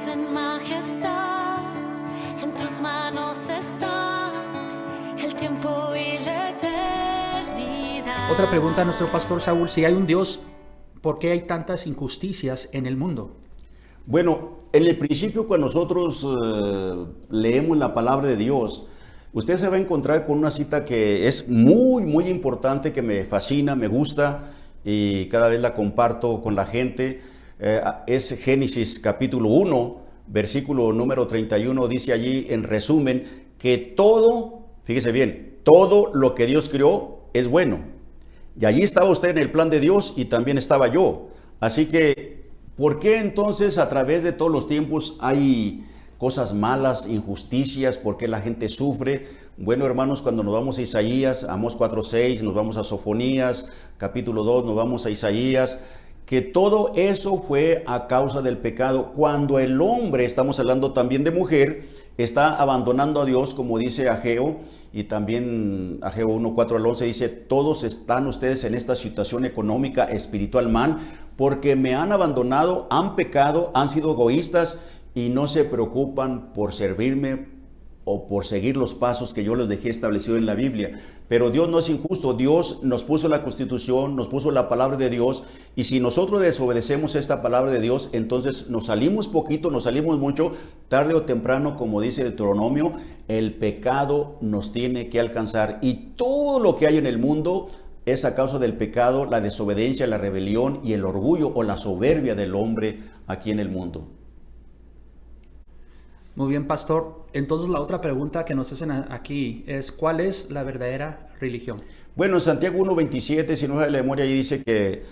en majestad, en tus manos está el tiempo y la eternidad. Otra pregunta a nuestro pastor Saúl: si hay un Dios, ¿por qué hay tantas injusticias en el mundo? Bueno, en el principio cuando nosotros leemos la palabra de Dios, usted se va a encontrar con una cita que es muy importante, que me fascina, me gusta y cada vez la comparto con la gente. Es Génesis capítulo 1, versículo número 31, dice allí en resumen que todo, fíjese bien, todo lo que Dios creó es bueno. Y allí estaba usted en el plan de Dios y también estaba yo. Así que, ¿por qué entonces a través de todos los tiempos hay cosas malas, injusticias? ¿Por qué la gente sufre? Bueno, hermanos, cuando nos vamos a Isaías, Amós 4:6, nos vamos a Sofonías, capítulo 2, nos vamos a Isaías, que todo eso fue a causa del pecado. Cuando el hombre, estamos hablando también de mujer, está abandonando a Dios, como dice Ageo, y también Ageo 1:4-11 dice: todos están ustedes en esta situación económica, espiritual mal, porque me han abandonado, han pecado, han sido egoístas y no se preocupan por servirme o por seguir los pasos que yo les dejé establecido en la Biblia. Pero Dios no es injusto. Dios nos puso la Constitución, nos puso la palabra de Dios, y si nosotros desobedecemos esta palabra de Dios, entonces nos salimos poquito, nos salimos mucho, tarde o temprano, como dice Deuteronomio, el pecado nos tiene que alcanzar, y todo lo que hay en el mundo es a causa del pecado, la desobediencia, la rebelión y el orgullo o la soberbia del hombre aquí en el mundo. Muy bien, pastor. Entonces la otra pregunta que nos hacen aquí es: ¿cuál es la verdadera religión? Bueno, en Santiago 1:27, si no es de la memoria, ahí dice que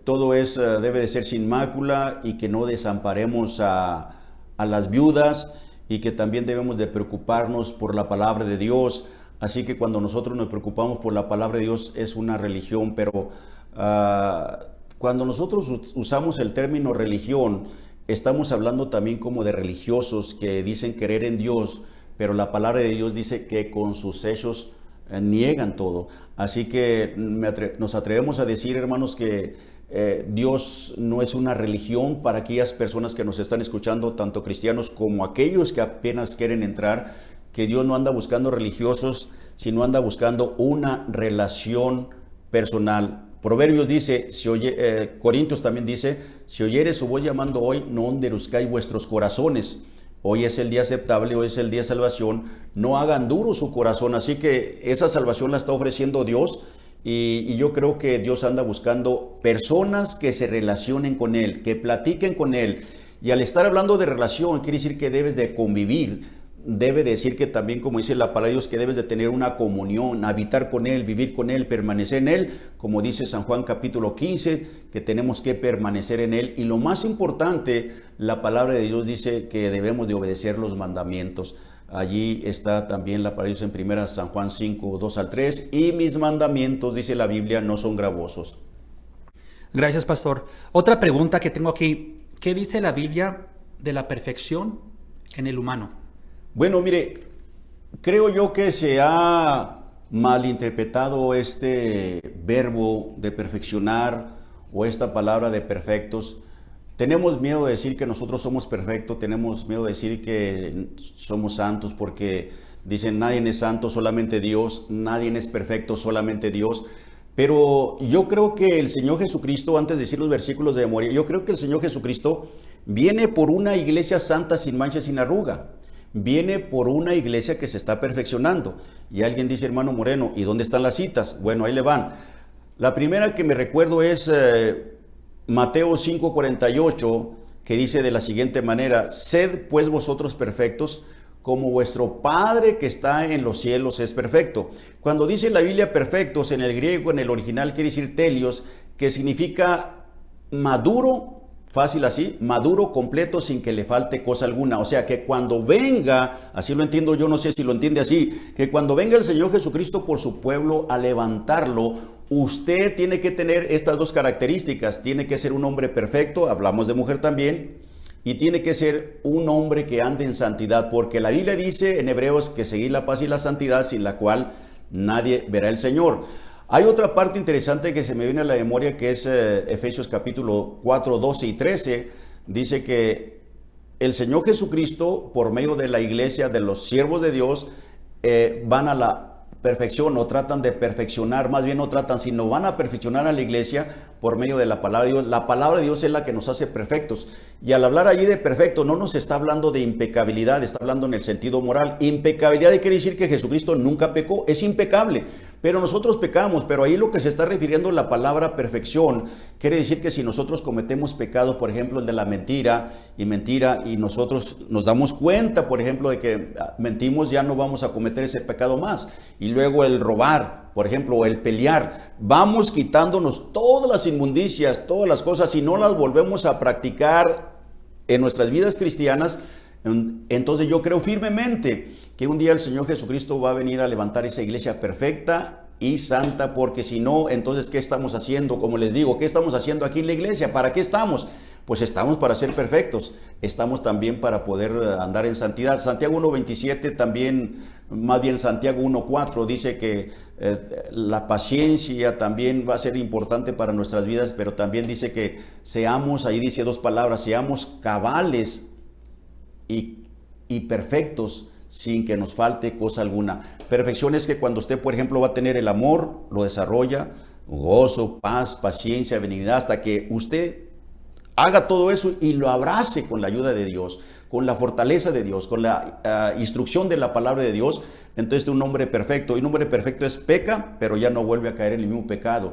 todo debe de ser sin mácula, y que no desamparemos a las viudas, y que también debemos de preocuparnos por la palabra de Dios. Así que cuando nosotros nos preocupamos por la palabra de Dios es una religión, pero cuando nosotros usamos el término religión, estamos hablando también como de religiosos que dicen creer en Dios, pero la palabra de Dios dice que con sus hechos niegan todo. Así que nos atrevemos a decir, hermanos, que Dios no es una religión para aquellas personas que nos están escuchando, tanto cristianos como aquellos que apenas quieren entrar, que Dios no anda buscando religiosos, sino anda buscando una relación personal. Proverbios dice, Corintios también dice: si oyeres su voz llamando hoy, no endurezcáis vuestros corazones. Hoy es el día aceptable, hoy es el día de salvación. No hagan duro su corazón. Así que esa salvación la está ofreciendo Dios, y yo creo que Dios anda buscando personas que se relacionen con Él, que platiquen con Él. Y al estar hablando de relación, quiere decir que debes de convivir. Debe decir que también, como dice la palabra de Dios, que debes de tener una comunión, habitar con Él, vivir con Él, permanecer en Él, como dice San Juan capítulo 15, que tenemos que permanecer en Él. Y lo más importante, la palabra de Dios dice que debemos de obedecer los mandamientos. Allí está también la palabra de Dios en primera San Juan 5, 2-3, y mis mandamientos, dice la Biblia, no son gravosos. Gracias, pastor. Otra pregunta que tengo aquí: ¿qué dice la Biblia de la perfección en el humano? Bueno, mire, creo yo que se ha malinterpretado este verbo de perfeccionar o esta palabra de perfectos. Tenemos miedo de decir que nosotros somos perfectos, tenemos miedo de decir que somos santos, porque dicen: nadie es santo, solamente Dios, nadie es perfecto, solamente Dios. Pero yo creo que el Señor Jesucristo, antes de decir los versículos de memoria, yo creo que el Señor Jesucristo viene por una iglesia santa, sin mancha, sin arruga. Viene por una iglesia que se está perfeccionando. Y alguien dice: hermano Moreno, ¿y dónde están las citas? Bueno, ahí le van. La primera que me recuerdo es Mateo 5:48, que dice de la siguiente manera: sed pues vosotros perfectos, como vuestro Padre que está en los cielos es perfecto. Cuando dice la Biblia perfectos, en el griego, en el original, quiere decir telios, que significa maduro. Fácil así, maduro, completo, sin que le falte cosa alguna. O sea, que cuando venga, así lo entiendo yo, no sé si lo entiende así, que cuando venga el Señor Jesucristo por su pueblo a levantarlo, usted tiene que tener estas dos características. Tiene que ser un hombre perfecto, hablamos de mujer también, y tiene que ser un hombre que ande en santidad, porque la Biblia dice en Hebreos que seguid la paz y la santidad, sin la cual nadie verá al Señor. Hay otra parte interesante que se me viene a la memoria, que es Efesios capítulo 4, 12 y 13. Dice que el Señor Jesucristo, por medio de la iglesia, de los siervos de Dios, van a la perfección o tratan de perfeccionar, más bien no tratan, sino van a perfeccionar a la iglesia por medio de la palabra de Dios. La palabra de Dios es la que nos hace perfectos. Y al hablar allí de perfecto, no nos está hablando de impecabilidad, está hablando en el sentido moral. Impecabilidad quiere decir que Jesucristo nunca pecó, es impecable. Pero nosotros pecamos, pero ahí lo que se está refiriendo la palabra perfección, quiere decir que si nosotros cometemos pecados, por ejemplo, el de la mentira, y nosotros nos damos cuenta, por ejemplo, de que mentimos, ya no vamos a cometer ese pecado más. Y luego el robar, por ejemplo, o el pelear, vamos quitándonos todas las inmundicias, todas las cosas, y no las volvemos a practicar en nuestras vidas cristianas. Entonces yo creo firmemente que un día el Señor Jesucristo va a venir a levantar esa iglesia perfecta y santa, porque si no, entonces ¿qué estamos haciendo? Como les digo, ¿qué estamos haciendo aquí en la iglesia? ¿Para qué estamos? Pues estamos para ser perfectos, estamos también para poder andar en santidad. Santiago 1:27 también, más bien Santiago 1:4 dice que la paciencia también va a ser importante para nuestras vidas, pero también dice que seamos, ahí dice dos palabras, seamos cabales y perfectos sin que nos falte cosa alguna. Perfección es que cuando usted, por ejemplo, va a tener el amor, lo desarrolla, gozo, paz, paciencia, benignidad, hasta que usted haga todo eso y lo abrace con la ayuda de Dios, con la fortaleza de Dios, con la instrucción de la palabra de Dios. Entonces un hombre perfecto, y un hombre perfecto es peca, pero ya no vuelve a caer en el mismo pecado.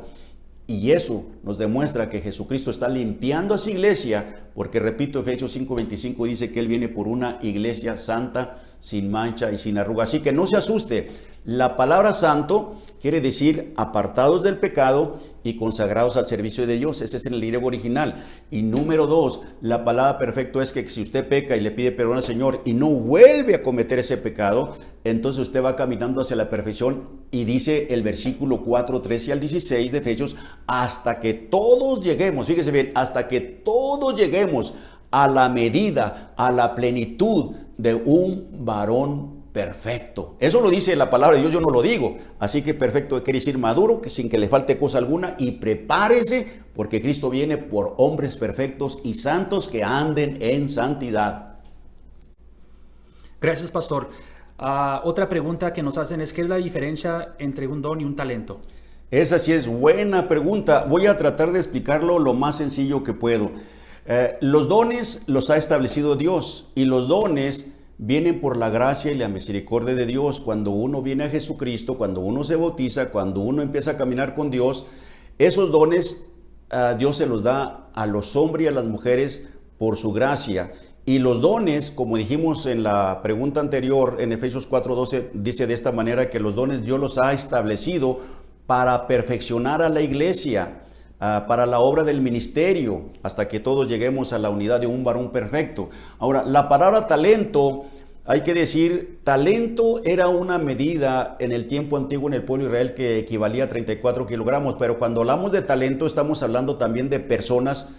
Y eso nos demuestra que Jesucristo está limpiando a su iglesia, porque repito, Efesios 5:25 dice que Él viene por una iglesia santa, sin mancha y sin arruga. Así que no se asuste, la palabra santo quiere decir apartados del pecado y consagrados al servicio de Dios. Ese es el griego original. Y número 2, la palabra perfecto es que si usted peca y le pide perdón al Señor y no vuelve a cometer ese pecado, entonces usted va caminando hacia la perfección. Y dice el versículo 4, 13 al 16 de Efesios, hasta que todos lleguemos, fíjese bien, hasta que todos lleguemos a la medida, a la plenitud de un varón perfecto. Eso lo dice la palabra de Dios, yo no lo digo. Así que perfecto quiere decir maduro, que sin que le falte cosa alguna, y prepárese, porque Cristo viene por hombres perfectos y santos que anden en santidad. Gracias, pastor. Otra pregunta que nos hacen es, ¿qué es la diferencia entre un don y un talento? Esa sí es buena pregunta. Voy a tratar de explicarlo lo más sencillo que puedo. Los dones los ha establecido Dios, y los dones vienen por la gracia y la misericordia de Dios. Cuando uno viene a Jesucristo, cuando uno se bautiza, cuando uno empieza a caminar con Dios, esos dones Dios se los da a los hombres y a las mujeres por su gracia. Y los dones, como dijimos en la pregunta anterior, en Efesios 4:12, dice de esta manera que los dones Dios los ha establecido para perfeccionar a la iglesia, para la obra del ministerio, hasta que todos lleguemos a la unidad de un varón perfecto. Ahora, la palabra talento, hay que decir, talento era una medida en el tiempo antiguo en el pueblo de Israel que equivalía a 34 kilogramos, pero cuando hablamos de talento estamos hablando también de personas.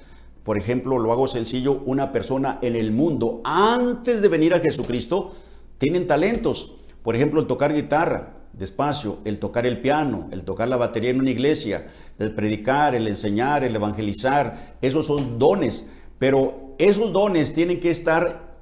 Por ejemplo, lo hago sencillo, una persona en el mundo, antes de venir a Jesucristo, tienen talentos. Por ejemplo, el tocar guitarra despacio, el tocar el piano, el tocar la batería en una iglesia, el predicar, el enseñar, el evangelizar, esos son dones. Pero esos dones tienen que estar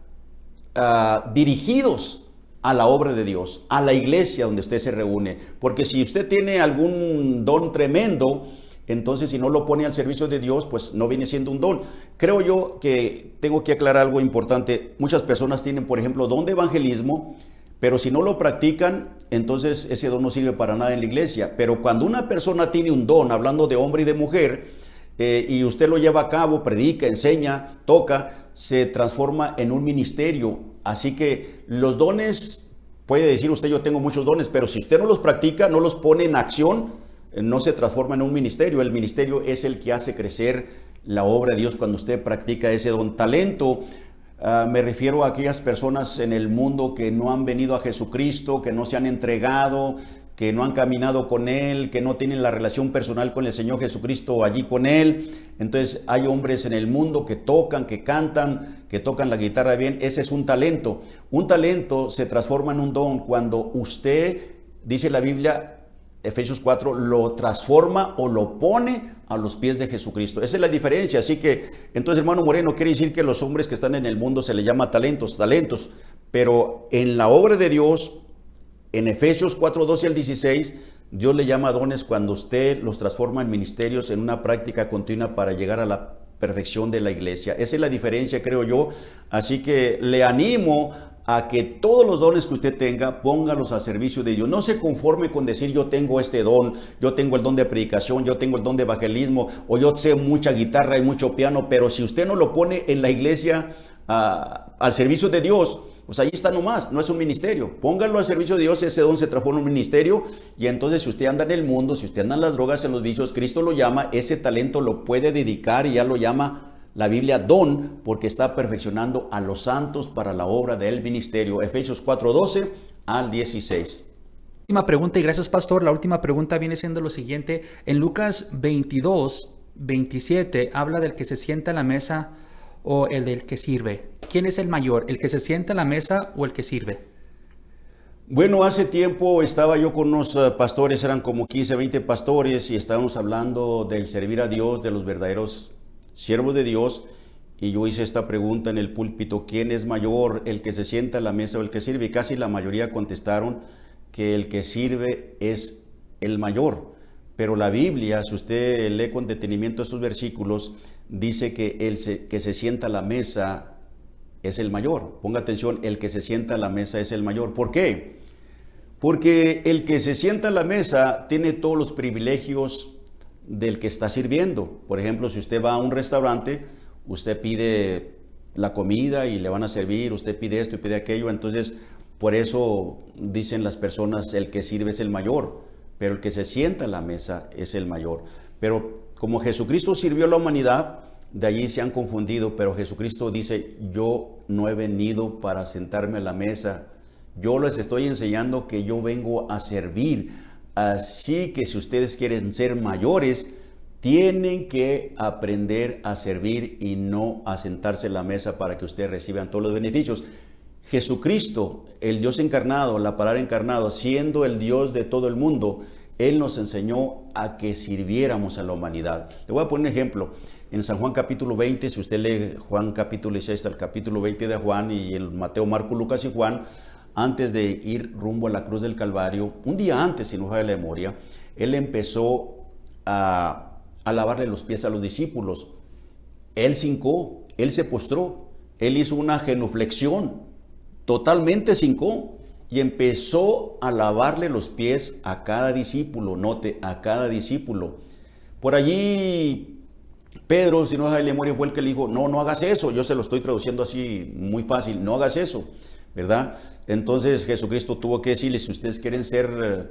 dirigidos a la obra de Dios, a la iglesia donde usted se reúne. Porque si usted tiene algún don tremendo, entonces si no lo pone al servicio de Dios, pues no viene siendo un don. Creo yo que tengo que aclarar algo importante. Muchas personas tienen, por ejemplo, don de evangelismo, pero si no lo practican, entonces ese don no sirve para nada en la iglesia. Pero cuando una persona tiene un don, hablando de hombre y de mujer, y usted lo lleva a cabo, predica, enseña, toca, se transforma en un ministerio. Así que los dones, puede decir usted, yo tengo muchos dones, pero si usted no los practica, no los pone en acción, no se transforma en un ministerio. El ministerio es el que hace crecer la obra de Dios cuando usted practica ese don. Talento, me refiero a aquellas personas en el mundo que no han venido a Jesucristo, que no se han entregado, que no han caminado con Él, que no tienen la relación personal con el Señor Jesucristo allí con Él. Entonces hay hombres en el mundo que tocan, que cantan, que tocan la guitarra bien. Ese es un talento. Un talento se transforma en un don cuando usted, dice la Biblia, Efesios 4, lo transforma o lo pone a los pies de Jesucristo. Esa es la diferencia. Así que, entonces, hermano Moreno, quiere decir que los hombres que están en el mundo se les llama talentos, pero en la obra de Dios, en Efesios 4:12 al 16, Dios le llama dones cuando usted los transforma en ministerios, en una práctica continua para llegar a la perfección de la iglesia. Esa es la diferencia, creo yo. Así que le animo a que todos los dones que usted tenga, póngalos a servicio de Dios. No se conforme con decir yo tengo este don, yo tengo el don de predicación, yo tengo el don de evangelismo, o yo sé mucha guitarra y mucho piano, pero si usted no lo pone en la iglesia al servicio de Dios, pues ahí está nomás, no es un ministerio. Póngalo al servicio de Dios, ese don se transforma en un ministerio, y entonces si usted anda en el mundo, si usted anda en las drogas, en los vicios, Cristo lo llama, ese talento lo puede dedicar, y ya lo llama la Biblia don, porque está perfeccionando a los santos para la obra del ministerio. Efesios 4:12 al 16. Última pregunta, y gracias, pastor. La última pregunta viene siendo lo siguiente. En Lucas 22:27 habla del que se sienta a la mesa o el del que sirve. ¿Quién es el mayor, el que se sienta a la mesa o el que sirve? Bueno, hace tiempo estaba yo con unos pastores, eran como 15, 20 pastores, y estábamos hablando del servir a Dios, de los verdaderos siervos de Dios, y yo hice esta pregunta en el púlpito: ¿quién es mayor, el que se sienta a la mesa o el que sirve? Y casi la mayoría contestaron que el que sirve es el mayor. Pero la Biblia, si usted lee con detenimiento estos versículos, dice que el que se sienta a la mesa es el mayor. Ponga atención, el que se sienta a la mesa es el mayor. ¿Por qué? Porque el que se sienta a la mesa tiene todos los privilegios del que está sirviendo. Por ejemplo, si usted va a un restaurante, usted pide la comida y le van a servir, usted pide esto y pide aquello. Entonces, por eso dicen las personas, el que sirve es el mayor, pero el que se sienta a la mesa es el mayor. Pero como Jesucristo sirvió a la humanidad, de allí se han confundido, pero Jesucristo dice: yo no he venido para sentarme a la mesa, yo les estoy enseñando que yo vengo a servir. Así que si ustedes quieren ser mayores, tienen que aprender a servir y no a sentarse a la mesa para que ustedes reciban todos los beneficios. Jesucristo, el Dios encarnado, la palabra encarnado, siendo el Dios de todo el mundo, Él nos enseñó a que sirviéramos a la humanidad. Le voy a poner un ejemplo. En San Juan capítulo 20, si usted lee Juan capítulo 16 al capítulo 20 de Juan, y en Mateo, Marcos, Lucas y Juan, antes de ir rumbo a la cruz del Calvario, un día antes, si no me falla la memoria, Él empezó a lavarle los pies a los discípulos. Él se hincó, Él se postró, Él hizo una genuflexión, totalmente se hincó, y empezó a lavarle los pies a cada discípulo. Note, a cada discípulo. Por allí Pedro, si no me falla la memoria, fue el que le dijo: no hagas eso. Yo se lo estoy traduciendo así muy fácil: no hagas eso, ¿verdad? Entonces Jesucristo tuvo que decirle: si ustedes quieren ser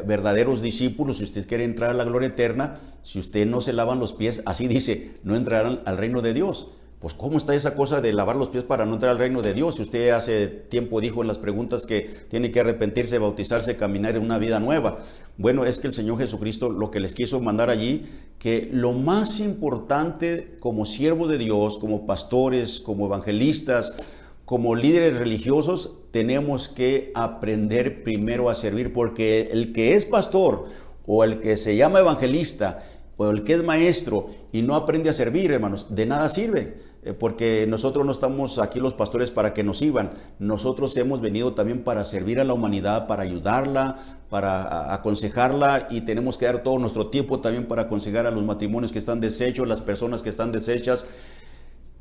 verdaderos discípulos, si ustedes quieren entrar a la gloria eterna, si ustedes no se lavan los pies, así dice, no entrarán al reino de Dios. Pues ¿cómo está esa cosa de lavar los pies para no entrar al reino de Dios? Si usted hace tiempo dijo en las preguntas que tiene que arrepentirse, bautizarse, caminar en una vida nueva. Bueno, es que el Señor Jesucristo lo que les quiso mandar allí, que lo más importante como siervos de Dios, como pastores, como evangelistas, como líderes religiosos, tenemos que aprender primero a servir, porque el que es pastor o el que se llama evangelista o el que es maestro y no aprende a servir, hermanos, de nada sirve, porque nosotros no estamos aquí los pastores para que nos sirvan. Nosotros hemos venido también para servir a la humanidad, para ayudarla, para aconsejarla, y tenemos que dar todo nuestro tiempo también para aconsejar a los matrimonios que están deshechos, las personas que están deshechas.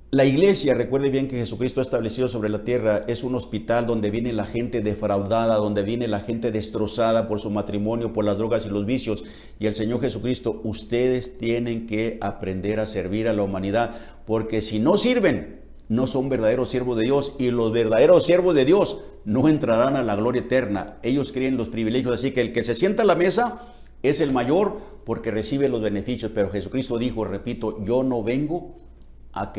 La iglesia, recuerde bien que Jesucristo ha establecido sobre la tierra, es un hospital donde viene la gente defraudada, donde viene la gente destrozada por su matrimonio, por las drogas y los vicios. Y el Señor Jesucristo, ustedes tienen que aprender a servir a la humanidad, porque si no sirven, no son verdaderos siervos de Dios, y los verdaderos siervos de Dios no entrarán a la gloria eterna. Ellos creen los privilegios, así que el que se sienta a la mesa es el mayor porque recibe los beneficios. Pero Jesucristo dijo, repito, yo no vengo a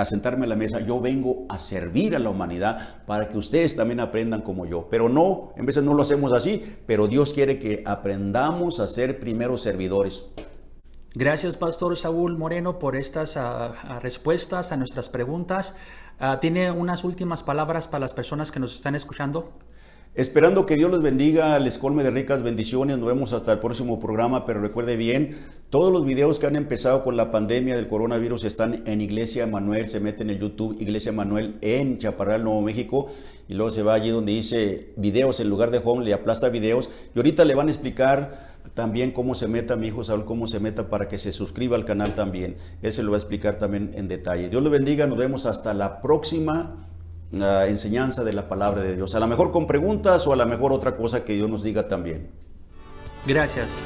sentarme a la mesa, yo vengo a servir a la humanidad para que ustedes también aprendan como yo. Pero no, en veces no lo hacemos así, pero Dios quiere que aprendamos a ser primeros servidores. Gracias, Pastor Saúl Moreno, por estas respuestas a nuestras preguntas. ¿Tiene unas últimas palabras para las personas que nos están escuchando? Esperando que Dios los bendiga, les colme de ricas bendiciones. Nos vemos hasta el próximo programa, pero recuerde bien, todos los videos que han empezado con la pandemia del coronavirus están en Iglesia Manuel. Se mete en el YouTube Iglesia Manuel en Chaparral, Nuevo México, y luego se va allí donde dice videos, en lugar de home le aplasta videos, y ahorita le van a explicar también cómo se meta, mi hijo Saúl, cómo se meta para que se suscriba al canal también. Él se lo va a explicar también en detalle. Dios lo bendiga, nos vemos hasta la próxima enseñanza de la palabra de Dios. A lo mejor con preguntas o a lo mejor otra cosa que Dios nos diga también. Gracias.